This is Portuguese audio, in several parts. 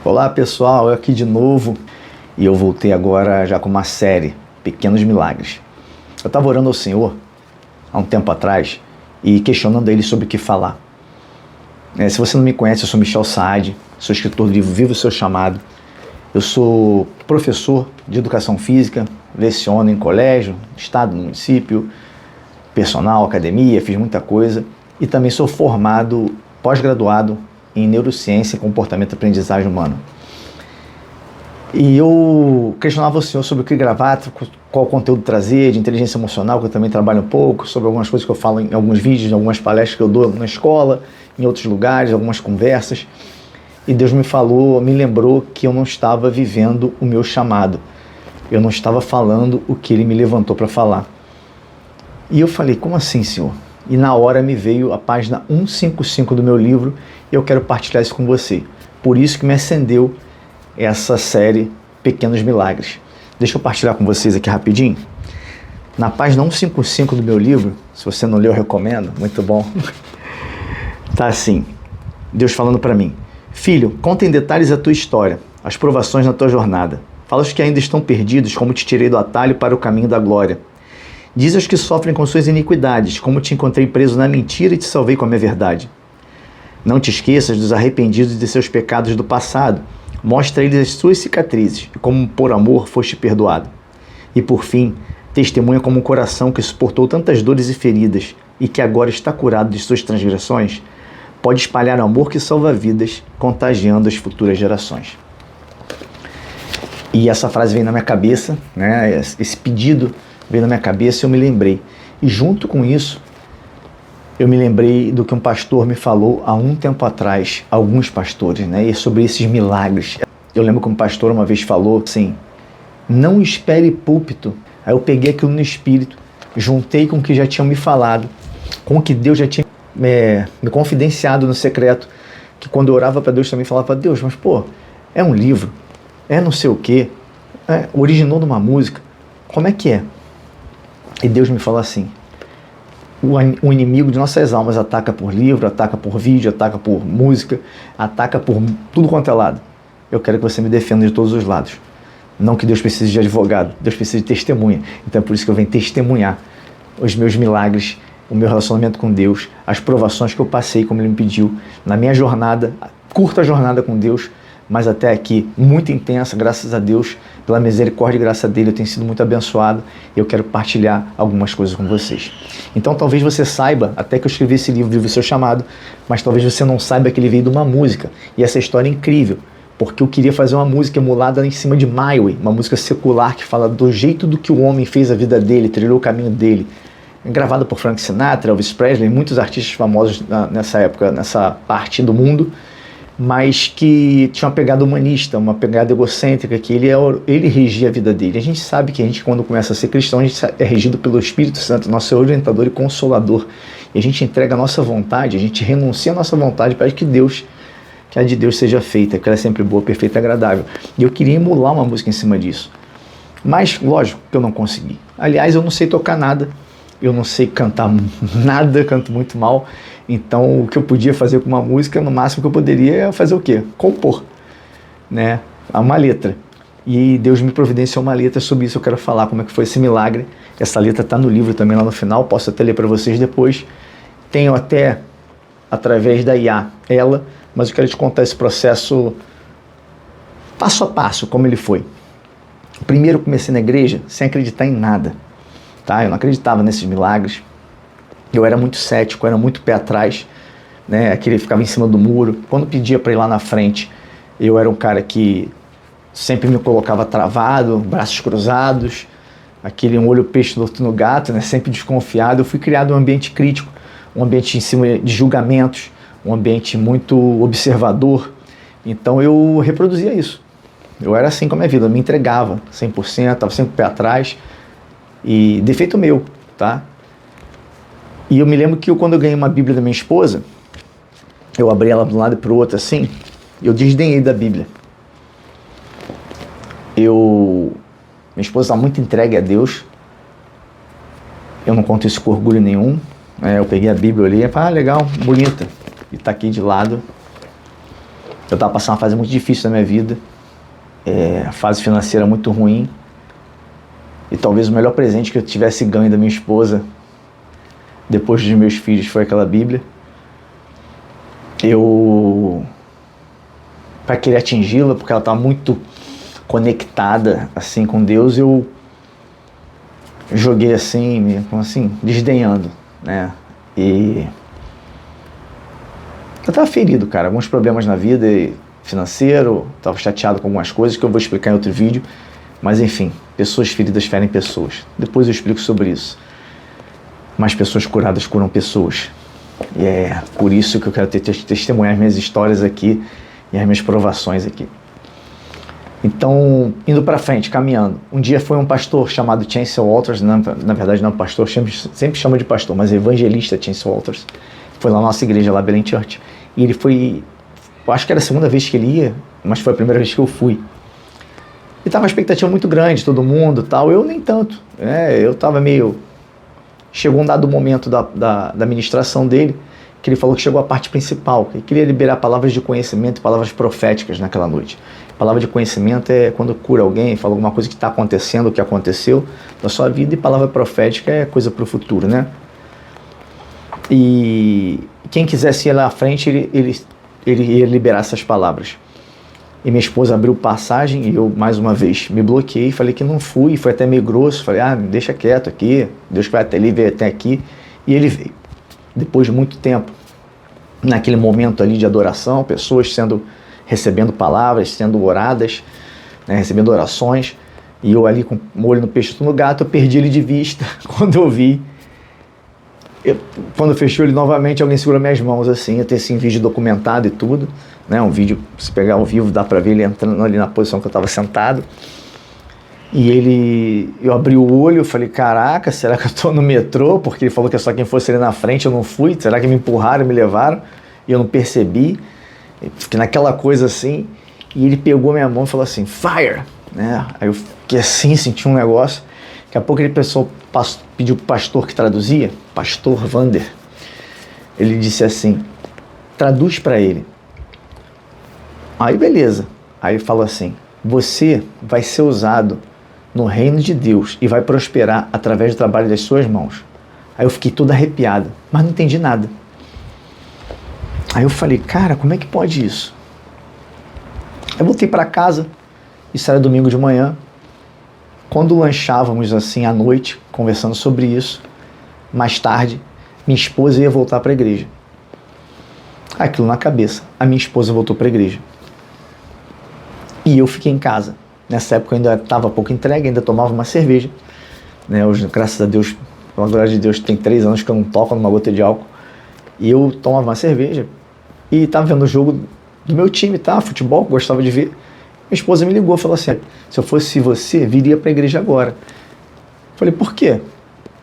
Olá pessoal, eu aqui de novo e eu voltei agora já com uma série, Pequenos Milagres. Eu estava orando ao Senhor há um tempo atrás e questionando Ele sobre o que falar. Se você não me conhece, eu sou Michel Saad, sou escritor do livro Viva o Seu Chamado. Eu sou professor de educação física, leciono em colégio, estado, município, personal, academia, fiz muita coisa e também sou formado, pós-graduado em neurociência e comportamento e aprendizagem humana. E eu questionava o Senhor sobre o que gravar, qual conteúdo trazer, de inteligência emocional, que eu também trabalho um pouco, sobre algumas coisas que eu falo em alguns vídeos, em algumas palestras que eu dou na escola, em outros lugares, algumas conversas. E Deus me falou, me lembrou que eu não estava vivendo o meu chamado. Eu não estava falando o que Ele me levantou para falar. E eu falei, como assim, Senhor? E na hora me veio a página 155 do meu livro e eu quero partilhar isso com você. Por isso que me acendeu essa série Pequenos Milagres. Deixa eu partilhar com vocês aqui rapidinho. Na página 155 do meu livro, se você não leu, eu recomendo, muito bom. Tá assim, Deus falando para mim: filho, conta em detalhes a tua história, as provações na tua jornada. Fala aos que ainda estão perdidos, como te tirei do atalho para o caminho da glória. Diz aos que sofrem com suas iniquidades, como te encontrei preso na mentira e te salvei com a minha verdade. Não te esqueças dos arrependidos de seus pecados do passado. Mostra a eles as suas cicatrizes, e como por amor foste perdoado. E por fim, testemunha como um coração que suportou tantas dores e feridas, e que agora está curado de suas transgressões, pode espalhar amor que salva vidas, contagiando as futuras gerações. E essa frase veio na minha cabeça, né? Esse pedido veio na minha cabeça e eu me lembrei. E junto com isso, eu me lembrei do que um pastor me falou há um tempo atrás, alguns pastores, né? E sobre esses milagres. Eu lembro que um pastor uma vez falou assim: não espere púlpito. Aí eu peguei aquilo no espírito, juntei com o que já tinham me falado, com o que Deus já tinha me confidenciado no secreto, que quando eu orava para Deus também falava: Deus, mas pô, é um livro, é não sei o quê, originou numa música, como é que é? E Deus me falou assim: o inimigo de nossas almas ataca por livro, ataca por vídeo, ataca por música, ataca por tudo quanto é lado. Eu quero que você me defenda de todos os lados. Não que Deus precise de advogado, Deus precisa de testemunha. Então é por isso que eu venho testemunhar os meus milagres, o meu relacionamento com Deus, as provações que eu passei, como Ele me pediu, na minha jornada, curta jornada com Deus, mas até aqui, muito intensa, graças a Deus, pela misericórdia e graça dele, eu tenho sido muito abençoado e eu quero partilhar algumas coisas com vocês. Então talvez você saiba, até que eu escrevi esse livro, Viva o Seu Chamado, mas talvez você não saiba que ele veio de uma música, e essa história é incrível, porque eu queria fazer uma música emulada em cima de My Way, uma música secular que fala do jeito do que o homem fez a vida dele, trilhou o caminho dele, gravada por Frank Sinatra, Elvis Presley, muitos artistas famosos nessa época, nessa parte do mundo, mas que tinha uma pegada humanista, uma pegada egocêntrica, que ele regia a vida dele. A gente sabe que a gente, quando começa a ser cristão, a gente é regido pelo Espírito Santo, nosso orientador e consolador. E a gente entrega a nossa vontade, a gente renuncia a nossa vontade para que a de Deus seja feita, que ela é sempre boa, perfeita e agradável. E eu queria emular uma música em cima disso. Mas, lógico, que eu não consegui. Aliás, eu não sei tocar nada, eu não sei cantar nada, canto muito mal. Então, o que eu podia fazer com uma música, no máximo que eu poderia é fazer o quê? Compor, né? Uma letra. E Deus me providenciou uma letra, sobre isso eu quero falar, como é que foi esse milagre. Essa letra está no livro também lá no final, posso até ler para vocês depois. Tenho até, através da IA, ela, mas eu quero te contar esse processo passo a passo, como ele foi. Primeiro eu comecei na igreja sem acreditar em nada, tá? Eu não acreditava nesses milagres. Eu era muito cético, era muito pé atrás, né? Aquele ficava em cima do muro. Quando pedia para ir lá na frente, eu era um cara que sempre me colocava travado, braços cruzados, aquele um olho peixe torto no gato, né? Sempre desconfiado. Eu fui criado em um ambiente crítico, um ambiente em cima de julgamentos, um ambiente muito observador. Então eu reproduzia isso. Eu era assim com a minha vida, eu me entregava 100%, estava sempre pé atrás. E defeito meu, tá? E eu me lembro que quando eu ganhei uma Bíblia da minha esposa, eu abri ela de um lado e para o outro assim, eu desdenhei da Bíblia. Minha esposa está muito entregue a Deus, eu não conto isso com orgulho nenhum, eu peguei a Bíblia ali e falei, legal, bonita, e está aqui de lado. Eu estava passando uma fase muito difícil na minha vida, fase financeira muito ruim, e talvez o melhor presente que eu tivesse ganho da minha esposa, depois dos meus filhos, foi aquela Bíblia. Para querer atingi-la, porque ela estava muito conectada assim com Deus, eu joguei assim, desdenhando, né? E eu estava ferido, cara, alguns problemas na vida, financeiro, estava chateado com algumas coisas que eu vou explicar em outro vídeo, mas enfim, pessoas feridas ferem pessoas. Depois eu explico sobre isso. Mas pessoas curadas curam pessoas. E é por isso que eu quero testemunhar as minhas histórias aqui e as minhas provações aqui. Então, indo para frente, caminhando. Um dia foi um pastor chamado Chance Walters, na verdade não é um pastor, sempre chama de pastor, mas evangelista Chance Walters. Foi lá na nossa igreja, lá Belém Church. E ele foi, eu acho que era a segunda vez que ele ia, mas foi a primeira vez que eu fui. E tava uma expectativa muito grande, todo mundo tal, eu nem tanto. Eu tava meio... Chegou um dado momento da ministração dele, que ele falou que chegou a parte principal, que ele queria liberar palavras de conhecimento e palavras proféticas naquela noite. Palavra de conhecimento é quando cura alguém, fala alguma coisa que está acontecendo, o que aconteceu na sua vida, e palavra profética é coisa para o futuro, né? E quem quisesse ir lá à frente, ele ia liberar essas palavras. E minha esposa abriu passagem e eu, mais uma vez, me bloqueei, falei que não fui, foi até meio grosso, falei, deixa quieto aqui, Deus que vai até ali, veio até aqui. E ele veio. Depois de muito tempo, naquele momento ali de adoração, pessoas recebendo palavras, sendo oradas, né, recebendo orações, e eu ali com o olho no peixe no gato, eu perdi ele de vista. Quando eu vi, quando fechou ele novamente, alguém segurou minhas mãos assim, eu tenho assim, vídeo documentado e tudo, né, um vídeo, se pegar ao vivo, dá pra ver ele entrando ali na posição que eu estava sentado. E eu abri o olho, eu falei, caraca, será que eu tô no metrô? Porque ele falou que é só quem fosse ali na frente, eu não fui, será que me empurraram, me levaram? E eu não percebi, fiquei naquela coisa assim, e ele pegou minha mão e falou assim, fire! Né? Aí eu fiquei assim, senti um negócio, daqui a pouco ele pediu pro pastor que traduzia, pastor Vander, ele disse assim, traduz para ele. Aí beleza, aí ele falou assim, você vai ser usado no reino de Deus e vai prosperar através do trabalho das suas mãos. Aí eu fiquei todo arrepiado, mas não entendi nada. Aí eu falei, cara, como é que pode isso? Eu voltei para casa, isso era domingo de manhã, quando lanchávamos assim à noite, conversando sobre isso, mais tarde, minha esposa ia voltar para a igreja. Aquilo na cabeça, a minha esposa voltou para a igreja. E eu fiquei em casa. Nessa época eu ainda estava pouco entregue, ainda tomava uma cerveja. Né? Hoje, graças a Deus, pela glória de Deus, tem 3 anos que eu não toco numa gota de álcool. E eu tomava uma cerveja e estava vendo o jogo do meu time, futebol, gostava de ver. Minha esposa me ligou e falou assim, se eu fosse você, viria para a igreja agora. Falei, por quê?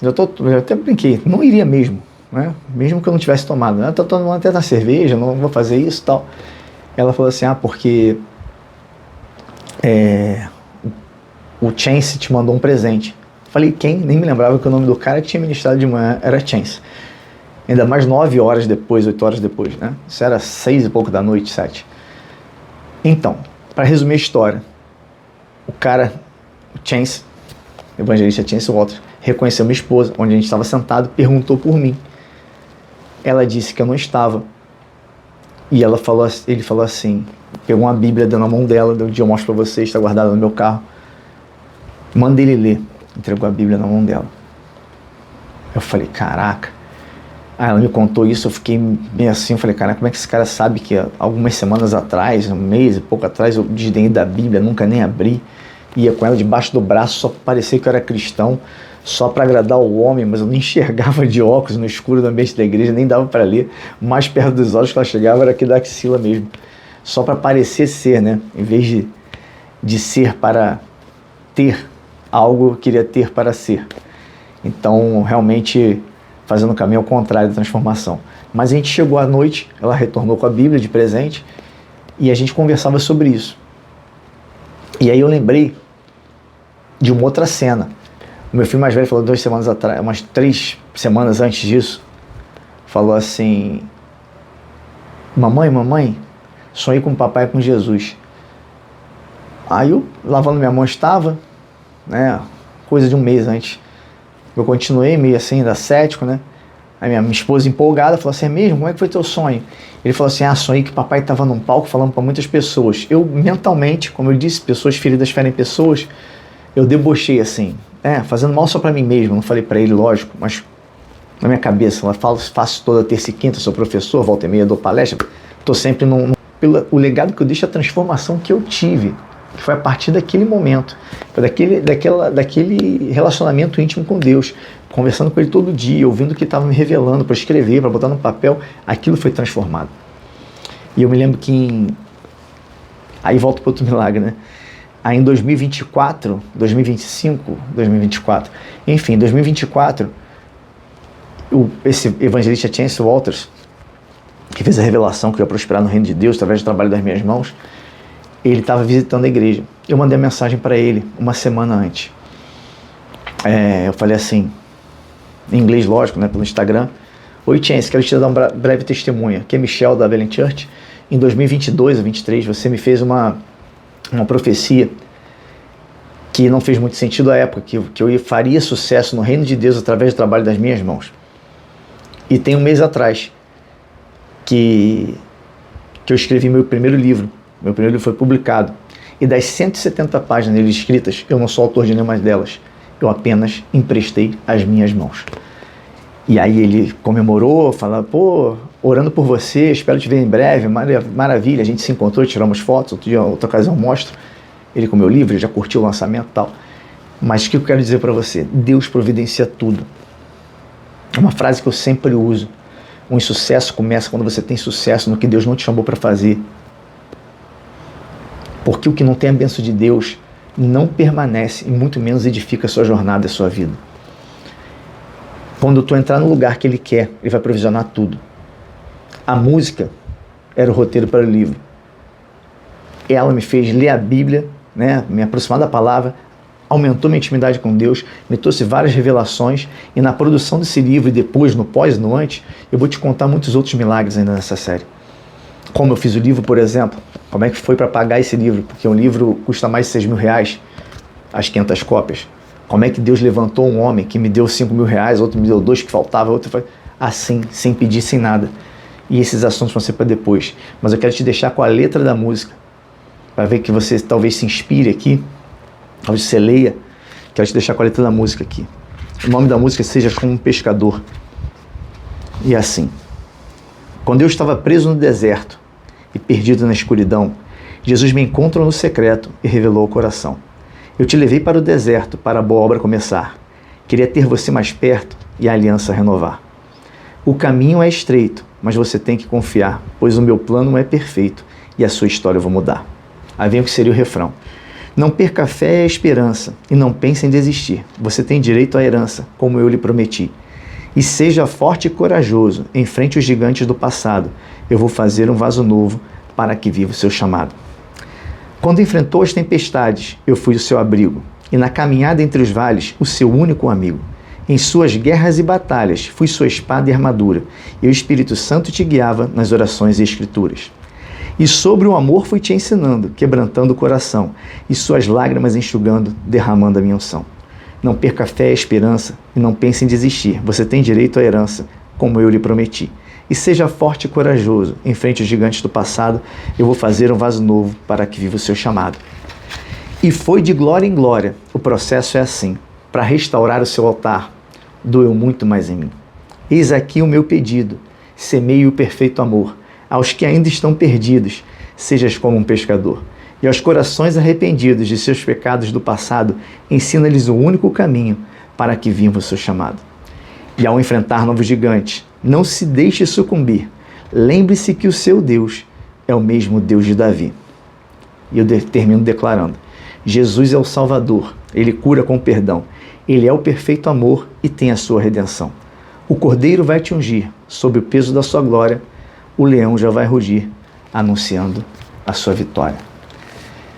Eu até brinquei, não iria mesmo, né? Mesmo que eu não tivesse tomado. Eu estou tomando até na cerveja, não vou fazer isso e tal. Ela falou assim, porque... o Chance te mandou um presente. Falei, quem? Nem me lembrava que o nome do cara que tinha ministrado de manhã era Chance. Ainda mais 9 horas depois, 8 horas depois, né? Isso era 6 e pouco da noite, 7. Então, para resumir a história, o Chance, o evangelista Chance Walters, reconheceu minha esposa, onde a gente estava sentado, perguntou por mim. Ela disse que eu não estava. E ele falou assim, pegou uma Bíblia deu na mão dela, um dia eu mostro para vocês, está guardada no meu carro. Manda ele ler. Entregou a Bíblia na mão dela. Eu falei, caraca. Aí ela me contou isso, eu fiquei meio assim, eu falei, caraca, como é que esse cara sabe que algumas semanas atrás, um mês e pouco atrás, eu desdenhei da Bíblia, nunca nem abri, ia com ela debaixo do braço, só parecia que eu era cristão, só para agradar o homem, mas eu não enxergava de óculos no escuro do ambiente da igreja, nem dava para ler, mais perto dos olhos que ela chegava era aqui da axila mesmo, só para parecer ser, né, em vez de ser para ter algo, eu queria ter para ser. Então, realmente, fazendo o caminho ao contrário da transformação. Mas a gente chegou à noite, ela retornou com a Bíblia de presente, e a gente conversava sobre isso. E aí eu lembrei de uma outra cena. O meu filho mais velho falou 2 semanas atrás, umas 3 semanas antes disso, falou assim, mamãe, sonhei com o papai e com Jesus. Aí eu, lavando minha mão, estava, né, coisa de um mês antes. Eu continuei meio assim, ainda cético, né? Aí minha esposa empolgada falou assim, é mesmo? Como é que foi teu sonho? Ele falou assim, sonhei que o papai estava num palco falando para muitas pessoas. Eu mentalmente, como eu disse, pessoas feridas ferem pessoas, eu debochei assim, fazendo mal só para mim mesmo, não falei para ele, lógico, mas na minha cabeça, eu faço toda terça e quinta, sou professor, volta e meia, dou palestra, estou sempre o legado que eu deixo, a transformação que eu tive, que foi a partir daquele momento, daquele relacionamento íntimo com Deus, conversando com Ele todo dia, ouvindo o que estava me revelando, para escrever, para botar no papel, aquilo foi transformado. E eu me lembro que aí volto para outro milagre, né? Aí em 2024, 2025, 2024, enfim, em 2024, esse evangelista Chance Walters, que fez a revelação que eu ia prosperar no reino de Deus através do trabalho das minhas mãos, ele estava visitando a igreja. Eu mandei a mensagem para ele uma semana antes. Eu falei assim, em inglês, lógico, né, pelo Instagram: oi Chance, quero te dar uma breve testemunha. Aqui é Michel da Belen Church. Em 2022 ou 2023, você me fez uma profecia que não fez muito sentido à época, que eu faria sucesso no reino de Deus através do trabalho das minhas mãos. E tem um mês atrás que eu escrevi meu primeiro livro. Meu primeiro livro foi publicado. E das 170 páginas dele escritas, eu não sou autor de nenhuma delas. Eu apenas emprestei as minhas mãos. E aí ele comemorou, falando, pô, orando por você, espero te ver em breve, maravilha. A gente se encontrou, tiramos fotos, outra ocasião eu mostro ele com o meu livro, ele já curtiu o lançamento e tal. Mas o que eu quero dizer para você? Deus providencia tudo. É uma frase que eu sempre uso. Um insucesso começa quando você tem sucesso no que Deus não te chamou para fazer. Porque o que não tem a bênção de Deus não permanece e muito menos edifica a sua jornada e a sua vida. Quando tu entrar no lugar que Ele quer, Ele vai provisionar tudo. A música era o roteiro para o livro. Ela me fez ler a Bíblia, né, me aproximar da palavra, aumentou minha intimidade com Deus, me trouxe várias revelações, e na produção desse livro, e depois, no pós e no antes, eu vou te contar muitos outros milagres ainda nessa série. Como eu fiz o livro, por exemplo, como é que foi para pagar esse livro, porque um livro custa mais de R$6.000, as 500 cópias. Como é que Deus levantou um homem que me deu R$5.000, outro me deu 2 que faltava, outro foi assim, sem pedir, sem nada. E esses assuntos vão ser para depois. Mas eu quero te deixar com a letra da música, para ver que você talvez se inspire aqui, talvez você leia. Quero te deixar com a letra da música aqui. O nome da música seja Como um Pescador. E é assim: quando eu estava preso no deserto e perdido na escuridão, Jesus me encontrou no secreto e revelou o coração. Eu te levei para o deserto para a boa obra começar. Queria ter você mais perto e a aliança renovar. O caminho é estreito, mas você tem que confiar, pois o meu plano é perfeito e a sua história eu vou mudar. Aí vem o que seria o refrão. Não perca a fé e a esperança e não pense em desistir. Você tem direito à herança, como eu lhe prometi. E seja forte e corajoso, enfrente os gigantes do passado. Eu vou fazer um vaso novo para que viva o seu chamado. Quando enfrentou as tempestades, eu fui o seu abrigo, e na caminhada entre os vales, o seu único amigo. Em suas guerras e batalhas, fui sua espada e armadura, e o Espírito Santo te guiava nas orações e escrituras. E sobre o amor fui te ensinando, quebrantando o coração, e suas lágrimas enxugando, derramando a minha unção. Não perca a fé e a esperança, e não pense em desistir. Você tem direito à herança, como eu lhe prometi. E seja forte e corajoso, enfrente os gigantes do passado, eu vou fazer um vaso novo para que viva o seu chamado. E foi de glória em glória, o processo é assim, para restaurar o seu altar, doeu muito mais em mim. Eis aqui o meu pedido, semeie o perfeito amor, aos que ainda estão perdidos, sejas como um pescador. E aos corações arrependidos de seus pecados do passado, ensina-lhes o único caminho para que viva o seu chamado. E ao enfrentar novos gigantes, não se deixe sucumbir. Lembre-se que o seu Deus é o mesmo Deus de Davi. E eu termino declarando: Jesus é o Salvador, Ele cura com perdão. Ele é o perfeito amor e tem a sua redenção. O Cordeiro vai te ungir, sob o peso da sua glória, o leão já vai rugir, anunciando a sua vitória.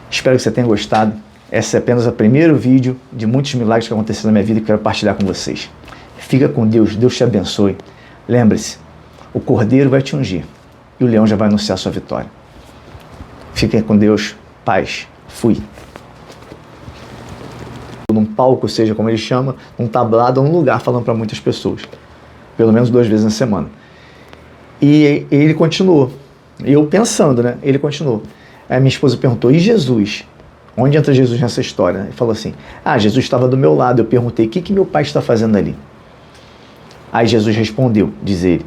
Espero que você tenha gostado. Esse é apenas o primeiro vídeo de muitos milagres que aconteceram na minha vida e que quero partilhar com vocês. Fica com Deus, Deus te abençoe. Lembre-se, o Cordeiro vai te ungir e o leão já vai anunciar a sua vitória. Fiquem com Deus, paz, fui. Num palco, seja como ele chama, num tablado ou num lugar falando para muitas pessoas, pelo menos 2 vezes na semana. E ele continuou, eu pensando, né? Ele continuou. Aí minha esposa perguntou, e Jesus? Onde entra Jesus nessa história? Ele falou assim, Jesus estava do meu lado. Eu perguntei, o que meu pai está fazendo ali? Aí Jesus respondeu, diz ele,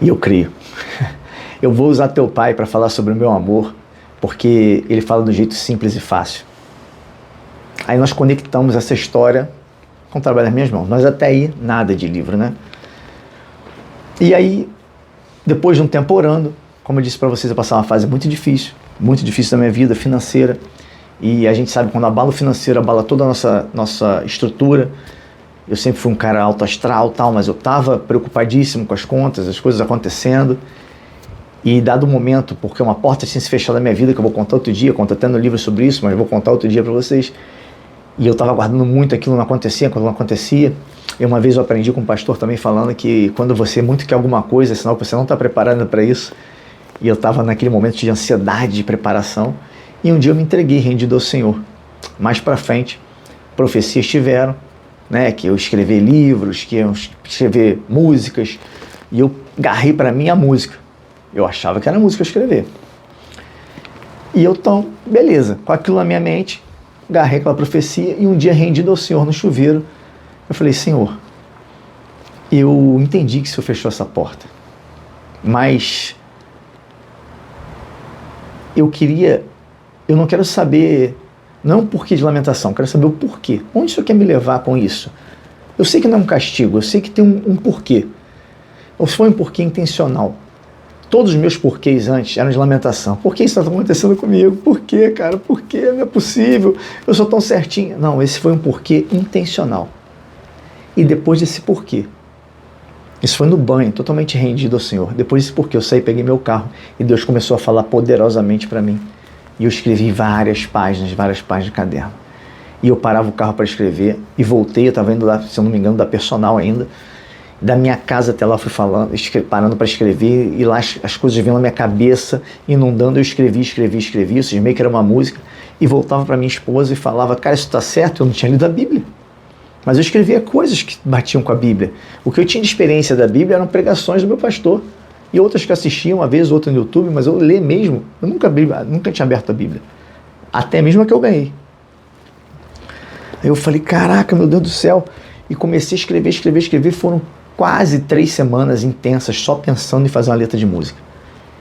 e eu creio, eu vou usar teu pai para falar sobre o meu amor, porque ele fala do jeito simples e fácil. Aí nós conectamos essa história com o trabalho das minhas mãos. Nós até aí, nada de livro, né? E aí, depois de um tempo orando, como eu disse para vocês, eu passei uma fase muito difícil da minha vida financeira. E a gente sabe, quando abala o financeiro, abala toda a nossa estrutura. Eu sempre fui um cara alto astral, tal, mas eu estava preocupadíssimo com as contas, as coisas acontecendo. E dado o momento, porque uma porta tinha se fechado na minha vida, que eu vou contar outro dia, conto até no livro sobre isso, mas vou contar outro dia para vocês. E eu estava guardando muito, aquilo não acontecia, quando não acontecia. E uma vez eu aprendi com um pastor também falando que quando você muito quer alguma coisa, é sinal que você não está preparado para isso. E eu estava naquele momento de ansiedade, de preparação. E um dia eu me entreguei, rendido ao Senhor. Mais para frente, profecias tiveram, né, que eu escrever livros, que eu escrever músicas. E eu agarrei para mim a música. Eu achava que era música escrever. E eu, então, beleza, com aquilo na minha mente, agarrei aquela profecia e um dia rendido ao Senhor no chuveiro, eu falei, Senhor, eu entendi que o Senhor fechou essa porta, mas eu não quero saber, não é um porquê de lamentação, quero saber o porquê. Onde o Senhor quer me levar com isso? Eu sei que não é um castigo, eu sei que tem um porquê. Ou se foi um porquê intencional. Todos os meus porquês antes eram de lamentação. Por que isso está acontecendo comigo? Por quê, cara? Por quê? Não é possível. Eu sou tão certinho. Não, esse foi um porquê intencional. E depois desse porquê, isso foi no banho, totalmente rendido ao Senhor. Depois desse porquê, eu saí, peguei meu carro e Deus começou a falar poderosamente para mim. E eu escrevi várias páginas de caderno. E eu parava o carro para escrever e voltei, eu estava indo lá, se eu não me engano, da Personal ainda. Da minha casa até lá eu fui parando para escrever e lá as coisas vinham na minha cabeça, inundando, eu escrevi, vocês meio que era uma música, e voltava para minha esposa e falava, cara, isso está certo? Eu não tinha lido a Bíblia, mas eu escrevia coisas que batiam com a Bíblia. O que eu tinha de experiência da Bíblia eram pregações do meu pastor, e outras que assistiam, uma vez, outra no YouTube, mas eu ler mesmo, eu nunca tinha aberto a Bíblia, até mesmo a que eu ganhei. Aí eu falei, caraca, meu Deus do céu, e comecei a escrever, foram quase 3 semanas intensas só pensando em fazer uma letra de música.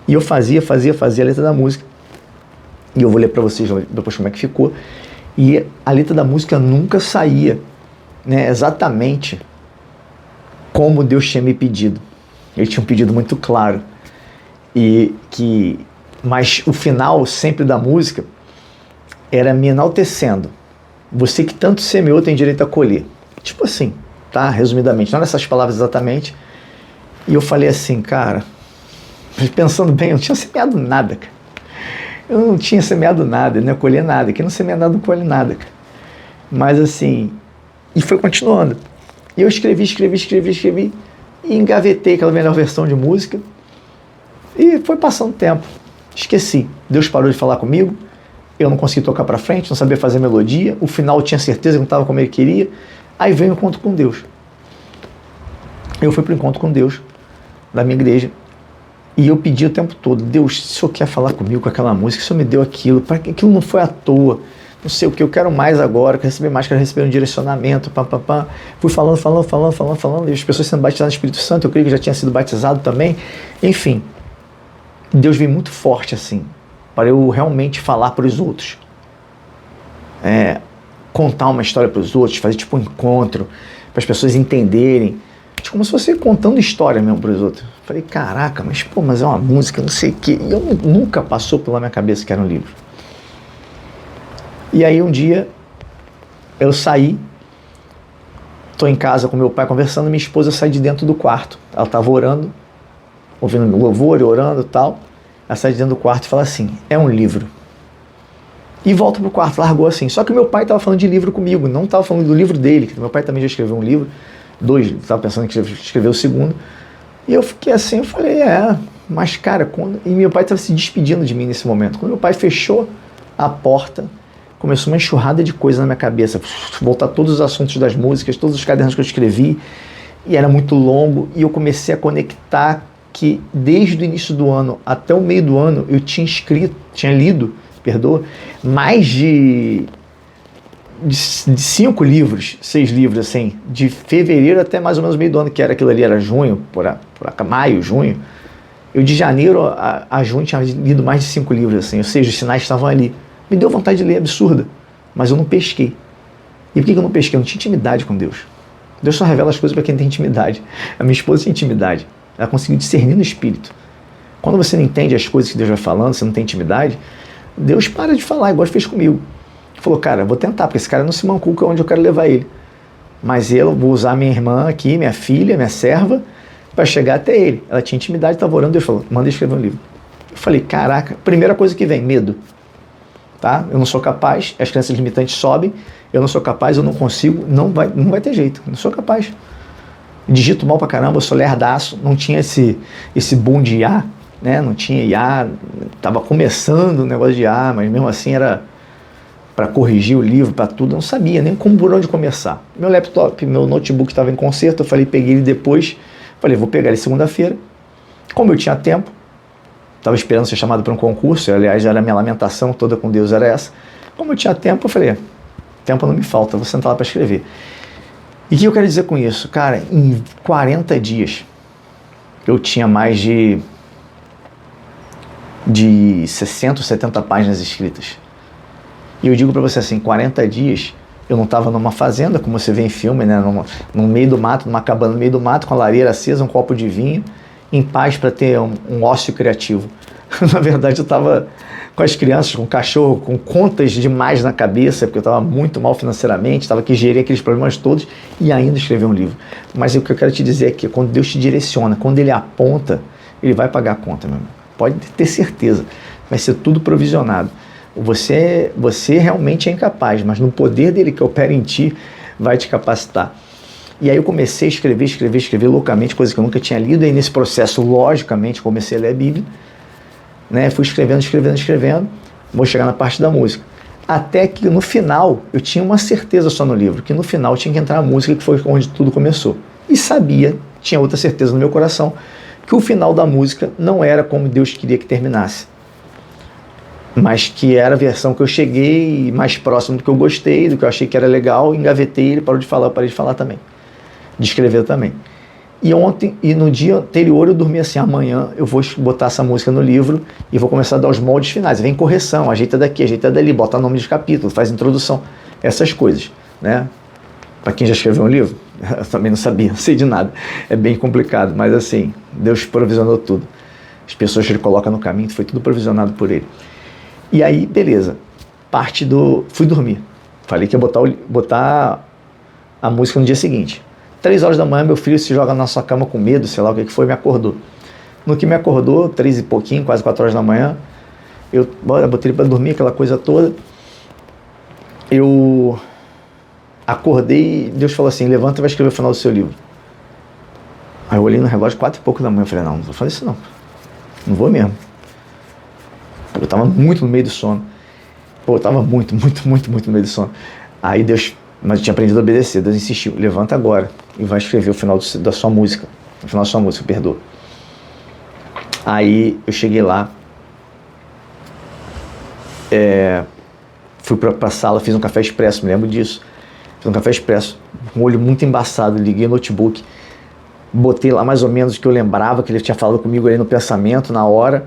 E eu fazia a letra da música. E eu vou ler para vocês depois como é que ficou. E a letra da música nunca saía, né, exatamente como Deus tinha me pedido. Ele tinha um pedido muito claro. Mas o final sempre da música era me enaltecendo. Você que tanto semeou tem direito a colher. Tipo assim, tá? Resumidamente, não nessas palavras exatamente. E eu falei assim, cara, pensando bem, eu não tinha semeado nada, cara. Eu não tinha semeado nada, eu não ia colher nada. Quem não semeia nada, não colhe nada, cara. Mas assim, e foi continuando. E eu escrevi, e engavetei aquela melhor versão de música. E foi passando tempo. Esqueci. Deus parou de falar comigo. Eu não consegui tocar pra frente, não sabia fazer melodia. O final eu tinha certeza que não estava como ele queria. Aí veio o encontro com Deus. Eu fui para o encontro com Deus, da minha igreja, e eu pedi o tempo todo, Deus, se o Senhor quer falar comigo com aquela música, se o Senhor me deu aquilo, para que aquilo não foi à toa, não sei o que, eu quero mais agora, quero receber mais, quero receber um direcionamento, Fui falando, e as pessoas sendo batizadas no Espírito Santo, eu creio que já tinha sido batizado também, enfim. Deus veio muito forte assim, para eu realmente falar para os outros. Contar uma história para os outros, fazer tipo um encontro, para as pessoas entenderem, tipo, como se fosse contando história mesmo para os outros. Falei, caraca, mas é uma música, não sei o quê. E nunca passou pela minha cabeça que era um livro. E aí um dia eu saí, tô em casa com meu pai conversando, minha esposa sai de dentro do quarto. Ela estava orando, ouvindo louvor e orando e tal. Ela sai de dentro do quarto e fala assim, é um livro. E volta pro quarto, largou assim. Só que meu pai estava falando de livro comigo, não estava falando do livro dele, que meu pai também já escreveu um livro, 2, estava pensando em escrever o segundo. E eu fiquei assim, eu falei, Mas, cara, e meu pai estava se despedindo de mim nesse momento. Quando meu pai fechou a porta, começou uma enxurrada de coisa na minha cabeça. Voltar todos os assuntos das músicas, todos os cadernos que eu escrevi. E era muito longo. E eu comecei a conectar que desde o início do ano até o meio do ano eu tinha lido, mais de 5 livros, 6 livros, assim, de fevereiro até mais ou menos o meio do ano, que era aquilo ali, era junho, maio, junho. Eu de janeiro a junho tinha lido mais de 5 livros, assim, ou seja, os sinais estavam ali. Me deu vontade de ler, absurda, mas eu não pesquei. E por que eu não pesquei? Eu não tinha intimidade com Deus. Deus só revela as coisas para quem tem intimidade. A minha esposa tinha intimidade. Ela conseguiu discernir no espírito. Quando você não entende as coisas que Deus vai falando, você não tem intimidade, Deus para de falar, igual fez comigo. Ele falou, cara, eu vou tentar, porque esse cara não se mancou onde eu quero levar ele. Mas eu vou usar minha irmã aqui, minha filha, minha serva, para chegar até ele. Ela tinha intimidade, estava orando, Deus falou, manda escrever um livro. Eu falei, caraca, primeira coisa que vem, medo. Tá? Eu não sou capaz, as crenças limitantes sobem, eu não sou capaz, eu não consigo, não vai ter jeito, eu não sou capaz. Digito mal pra caramba, eu sou lerdaço, não tinha esse boom de IA, né? Não tinha IA, tava começando o negócio de IA, mas mesmo assim era para corrigir o livro, para tudo, eu não sabia nem por onde começar. Meu laptop, meu notebook estava em conserto, eu falei, peguei ele depois, falei, vou pegar ele segunda-feira. Como eu tinha tempo, estava esperando ser chamado para um concurso, aliás, era a minha lamentação toda com Deus, era essa. Como eu tinha tempo, eu falei, tempo não me falta, vou sentar lá para escrever. E o que eu quero dizer com isso? Cara, em 40 dias, eu tinha mais de 60 ou 70 páginas escritas. E eu digo para você assim, 40 dias, eu não estava numa fazenda, como você vê em filme, né? No meio do mato, numa cabana no meio do mato, com a lareira acesa, um copo de vinho, em paz para ter um ócio criativo. Na verdade, eu estava com as crianças, com o cachorro, com contas demais na cabeça, porque eu estava muito mal financeiramente, estava que gerir aqueles problemas todos e ainda escrever um livro. Mas o que eu quero te dizer é que quando Deus te direciona, quando Ele aponta, Ele vai pagar a conta, meu amigo. Pode ter certeza, vai ser tudo provisionado. Você realmente é incapaz, mas no poder dele que opera em ti, vai te capacitar. E aí eu comecei a escrever loucamente, coisa que eu nunca tinha lido, e aí nesse processo, logicamente, comecei a ler a Bíblia, né? Fui escrevendo, vou chegar na parte da música. Até que no final, eu tinha uma certeza só no livro, que no final tinha que entrar a música, que foi onde tudo começou. E sabia, tinha outra certeza no meu coração, que o final da música não era como Deus queria que terminasse, mas que era a versão que eu cheguei mais próximo do que eu gostei, do que eu achei que era legal, engavetei, ele parou de falar, eu parei de falar também, de escrever também. E no dia anterior eu dormi assim, amanhã eu vou botar essa música no livro e vou começar a dar os moldes finais, vem correção, ajeita daqui, ajeita dali, bota nome de capítulo, faz introdução, essas coisas, né? Para quem já escreveu um livro, eu também não sabia, não sei de nada, é bem complicado, mas assim, Deus provisionou tudo, as pessoas que ele coloca no caminho, foi tudo provisionado por ele. E aí, beleza, fui dormir, falei que ia botar a música no dia seguinte. 3 horas da manhã, meu filho se joga na sua cama com medo, sei lá o que foi, me acordou. No que me acordou, 3 e pouquinho, quase 4 horas da manhã, eu botei ele para dormir, aquela coisa toda. Eu acordei e Deus falou assim, levanta e vai escrever o final do seu livro. Aí eu olhei no relógio, 4 e pouco da manhã, eu falei, não vou fazer isso não vou mesmo. Eu estava muito no meio do sono. Eu estava muito no meio do sono. Aí Deus, mas eu tinha aprendido a obedecer, Deus insistiu, levanta agora e vai escrever o final da sua música. O final da sua música, perdoa. Aí eu cheguei lá, fui para a sala, fiz um café expresso, me lembro disso. Fiz um café expresso, com o olho muito embaçado, liguei o notebook, botei lá mais ou menos o que eu lembrava, que ele tinha falado comigo ali no pensamento, na hora.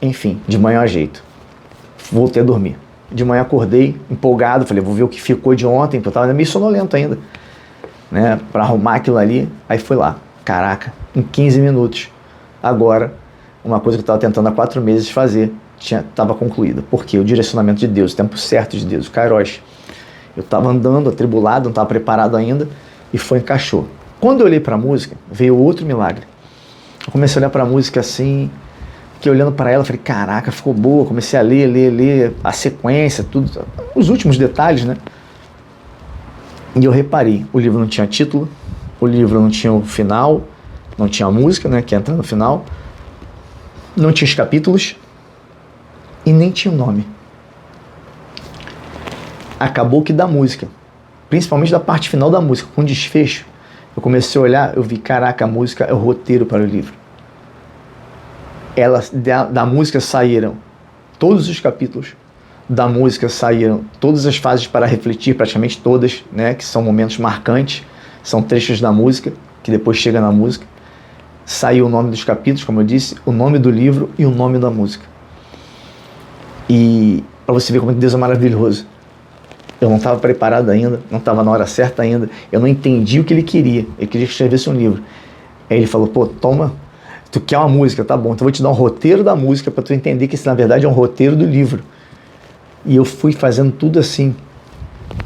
Enfim, de manhã a jeito. Voltei a dormir. De manhã acordei, empolgado, falei, vou ver o que ficou de ontem, porque eu estava meio sonolento ainda, né, para arrumar aquilo ali. Aí fui lá, caraca, em 15 minutos. Agora, uma coisa que eu estava tentando há 4 meses fazer, estava concluída. Porque o direcionamento de Deus, o tempo certo de Deus, o Kairos. Eu estava andando, atribulado, não estava preparado ainda, e encaixou. Quando eu olhei para a música, veio outro milagre. Eu comecei a olhar para a música assim, que olhando para ela, falei, caraca, ficou boa. Comecei a ler a sequência, tudo, os últimos detalhes, né? E eu reparei, o livro não tinha título, o livro não tinha o final, não tinha a música, né, que entra no final, não tinha os capítulos e nem tinha o nome. Acabou que da música, principalmente da parte final da música, com desfecho, eu comecei a olhar, eu vi, caraca, a música é o roteiro para o livro. Da música saíram todos os capítulos, da música saíram todas as fases para refletir, praticamente todas, né, que são momentos marcantes, são trechos da música, que depois chega na música. Saiu o nome dos capítulos, como eu disse, o nome do livro e o nome da música. E para você ver como Deus é maravilhoso. Eu não estava preparado ainda, não estava na hora certa ainda, eu não entendi o que ele queria que eu escrevesse um livro. Aí ele falou, pô, toma, tu quer uma música, tá bom, então eu vou te dar um roteiro da música para tu entender que esse na verdade é um roteiro do livro. E eu fui fazendo tudo assim,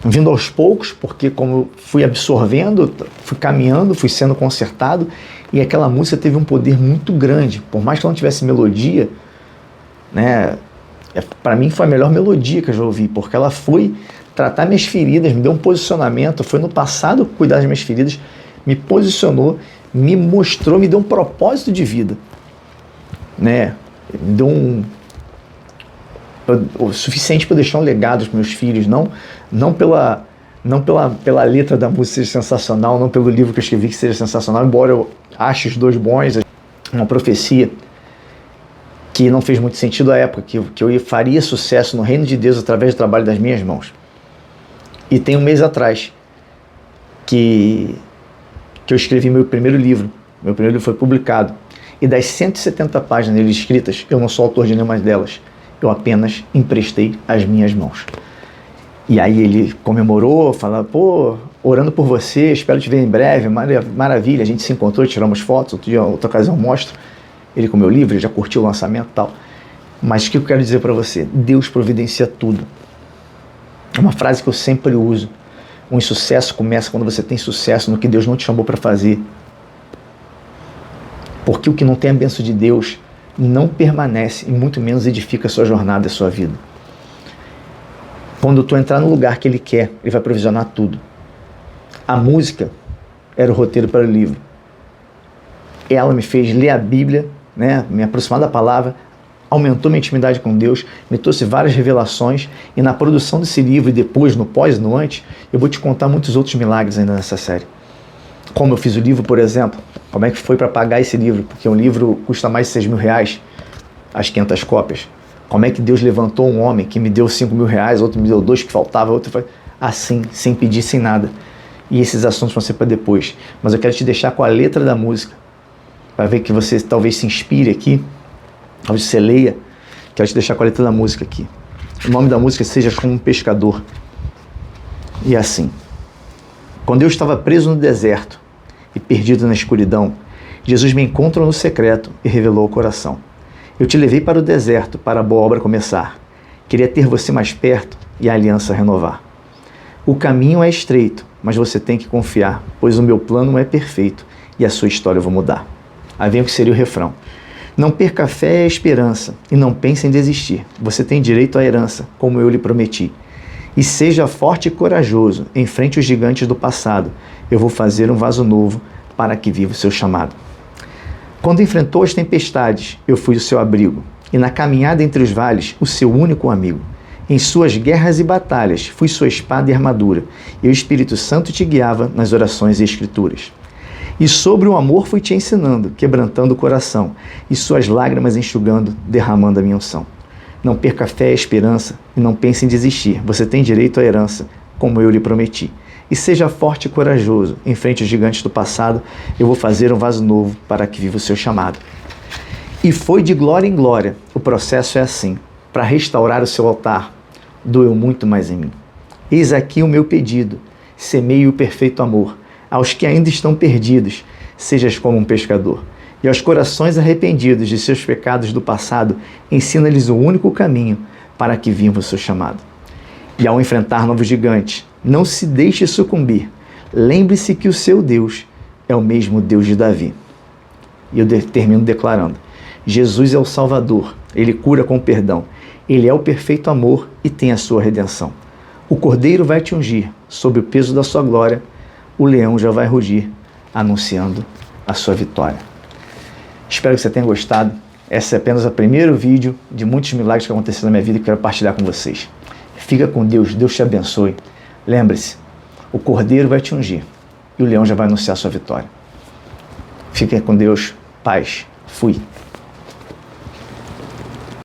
vindo aos poucos, porque como eu fui absorvendo, fui caminhando, fui sendo consertado, e aquela música teve um poder muito grande, por mais que ela não tivesse melodia, né, para mim foi a melhor melodia que eu já ouvi, porque ela foi tratar minhas feridas, me deu um posicionamento, foi no passado cuidar das minhas feridas, me posicionou, me mostrou, me deu um propósito de vida, né? Me deu o suficiente para deixar um legado para meus filhos, não pela letra da música seja sensacional, não pelo livro que eu escrevi que seja sensacional, embora eu ache os dois bons, uma profecia que não fez muito sentido à época, que eu faria sucesso no reino de Deus através do trabalho das minhas mãos. E tem um mês atrás que eu escrevi meu primeiro livro foi publicado, e das 170 páginas nele escritas, eu não sou autor de nenhuma delas, eu apenas emprestei as minhas mãos. E aí ele comemorou, falou, pô, orando por você, espero te ver em breve, maravilha, a gente se encontrou, tiramos fotos, outra ocasião eu mostro ele com o meu livro, ele já curtiu o lançamento e tal. Mas o que eu quero dizer para você? Deus providencia tudo. É uma frase que eu sempre uso. Um insucesso começa quando você tem sucesso no que Deus não te chamou para fazer. Porque o que não tem a bênção de Deus não permanece e muito menos edifica a sua jornada e a sua vida. Quando tu entrar no lugar que Ele quer, Ele vai provisionar tudo. A música era o roteiro para o livro. Ela me fez ler a Bíblia, né, me aproximar da palavra, aumentou minha intimidade com Deus, me trouxe várias revelações, e na produção desse livro, e depois, no pós e no antes, eu vou te contar muitos outros milagres ainda nessa série. Como eu fiz o livro, por exemplo, como é que foi para pagar esse livro, porque um livro custa mais de 6 mil reais, as 500 cópias. Como é que Deus levantou um homem que me deu 5 mil reais, outro me deu 2 que faltava, outro foi assim, sem pedir, sem nada. E esses assuntos vão ser para depois. Mas eu quero te deixar com a letra da música, para ver que você talvez se inspire aqui, talvez você leia. Quero te deixar com a letra da música aqui. O nome da música seja Como um Pescador. E assim: quando eu estava preso no deserto e perdido na escuridão, Jesus me encontrou no secreto e revelou o coração. Eu te levei para o deserto para a boa obra começar. Queria ter você mais perto e a aliança renovar. O caminho é estreito, mas você tem que confiar, pois o meu plano é perfeito e a sua história eu vou mudar. Aí vem o que seria o refrão. Não perca a fé e a esperança, e não pense em desistir. Você tem direito à herança, como eu lhe prometi. E seja forte e corajoso, enfrente os gigantes do passado. Eu vou fazer um vaso novo para que viva o seu chamado. Quando enfrentou as tempestades, eu fui o seu abrigo, e na caminhada entre os vales, o seu único amigo. Em suas guerras e batalhas, fui sua espada e armadura, e o Espírito Santo te guiava nas orações e escrituras. E sobre o amor fui te ensinando, quebrantando o coração, e suas lágrimas enxugando, derramando a minha unção. Não perca a fé e a esperança, e não pense em desistir. Você tem direito à herança, como eu lhe prometi. E seja forte e corajoso, enfrente os gigantes do passado, eu vou fazer um vaso novo para que viva o seu chamado. E foi de glória em glória, o processo é assim, para restaurar o seu altar, doeu muito mais em mim. Eis aqui o meu pedido, semeie o perfeito amor, aos que ainda estão perdidos, sejas como um pescador. E aos corações arrependidos de seus pecados do passado, ensina-lhes o único caminho para que vivam o seu chamado. E ao enfrentar novos gigantes, não se deixe sucumbir. Lembre-se que o seu Deus é o mesmo Deus de Davi. E eu termino declarando: Jesus é o Salvador, Ele cura com perdão. Ele é o perfeito amor e tem a sua redenção. O Cordeiro vai te ungir, sob o peso da sua glória, o leão já vai rugir, anunciando a sua vitória. Espero que você tenha gostado. Esse é apenas o primeiro vídeo de muitos milagres que aconteceram na minha vida e que eu quero partilhar com vocês. Fica com Deus, Deus te abençoe. Lembre-se, o Cordeiro vai te ungir e o leão já vai anunciar a sua vitória. Fiquem com Deus, paz, fui.